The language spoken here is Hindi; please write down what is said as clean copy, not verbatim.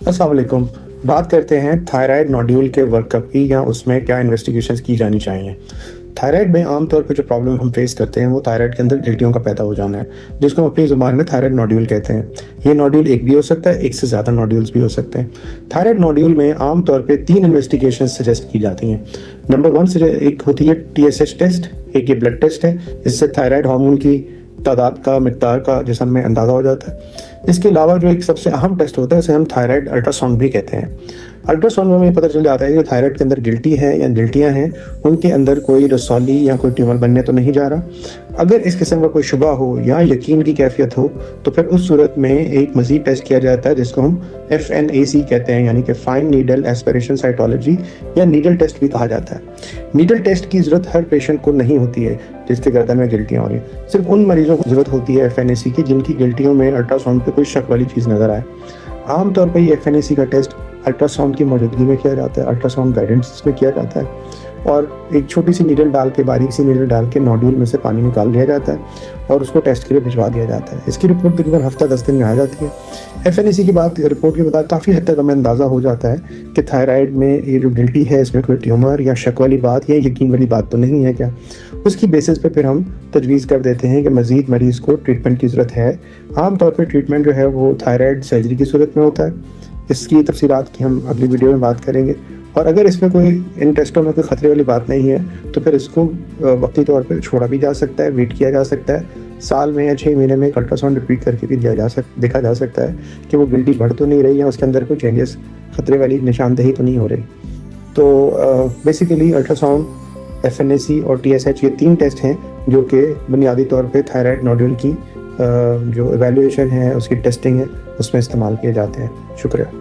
अस्सलाम वालेकुम। बात करते हैं थायराइड नोड्यूल के वर्कअप की या उसमें क्या इन्वेस्टिगेशंस की जानी चाहिए। थायराइड में आम तौर पे जो प्रॉब्लम हम फेस करते हैं वो थायराइड के अंदर गिल्टियों का पैदा हो जाना है, जिसको हम अपनी ज़ुबान में थायराइड नोड्यूल कहते हैं। ये नोड्यूल एक भी हो सकता है, एक से ज़्यादा नोड्यूल्स भी हो सकते हैं। थायराइड नोड्यूल में आम तौर पे 3 इन्वेस्टिगेशन सजेस्ट की जाती हैं। नंबर 1 से एक होती है TSH टेस्ट, एक ये ब्लड टेस्ट है, इससे थायराइड हार्मोन की तादाद का, मिकदार का जिस्म में अंदाज़ा हो जाता है। इसके अलावा जो एक सबसे अहम टेस्ट होता है उसे हम थायराइड अल्ट्रासाउंड भी कहते हैं। अल्ट्रासाउंड में हमें पता चल जाता है कि थायराइड के अंदर गिल्टी है या गिल्टियाँ हैं, उनके अंदर कोई रसौली या कोई ट्यूमर बनने तो नहीं जा रहा। अगर इस किस्म का कोई शुबा हो या यकीन की कैफियत हो तो फिर उस सूरत में एक मज़ीद टेस्ट किया जाता है जिसको हम FNAC कहते हैं, यानी कि फाइन नीडल एस्पिरेशन साइटोलॉजी या नीडल टेस्ट भी कहा जाता है। नीडल टेस्ट की ज़रूरत हर पेशेंट को नहीं होती है जिसके गर्दन में गिल्टियाँ हो रही हैं। सिर्फ उन मरीजों को ज़रूरत होती है FNAC की जिनकी गिल्टियों में अल्ट्रासाउंड पे कोई शक वाली चीज़ नज़र आए। आमतौर पर ये FNAC का टेस्ट अल्ट्रासाउंड की मौजूदगी में किया जाता है, अल्ट्रासाउंड गाइडेंस में किया जाता है और एक छोटी सी नीडल डाल के, बारीक सी नीडल डाल के नोड्यूल में से पानी निकाल लिया जाता है और उसको टेस्ट के लिए भिजवा दिया जाता है। इसकी रिपोर्ट तकरीबन हफ्ता 10 दिन में आ जाती है। FNAC की बात, रिपोर्ट के बाद काफ़ी हद तक हमें अंदाज़ा हो जाता है कि थायराइड में ये जो गिल्टी है इसमें कोई ट्यूमर या शक वाली बात या यकीन वाली बात तो नहीं है क्या। उसकी बेसिस पे फिर हम तजवीज़ कर देते हैं कि मज़ीद मरीज़ को ट्रीटमेंट की ज़रूरत है। आमतौर पर ट्रीटमेंट जो है वो थायराइड सर्जरी की सूरत में होता है। इसकी तफसीलात की हम अगली वीडियो में बात करेंगे और अगर इसमें कोई, इन टेस्टों में कोई ख़तरे वाली बात नहीं है तो फिर इसको वक्ती तौर पे छोड़ा भी जा सकता है, वेट किया जा सकता है। साल में या 6 महीने में एक अल्ट्रासाउंड रिपीट करके भी देखा जा सकता है कि वो गिल्टी बढ़ तो नहीं रही या उसके अंदर कोई चेंजेस, ख़तरे वाली निशानदेही तो नहीं हो रही। तो बेसिकली अल्ट्रासाउंड, FNAC और TSH ये 3 टेस्ट हैं जो कि बुनियादी तौर पे थायराइड नोड्यूल की जो एवेल्यूएशन है, उसकी टेस्टिंग है, उसमें इस्तेमाल किए जाते हैं। शुक्रिया।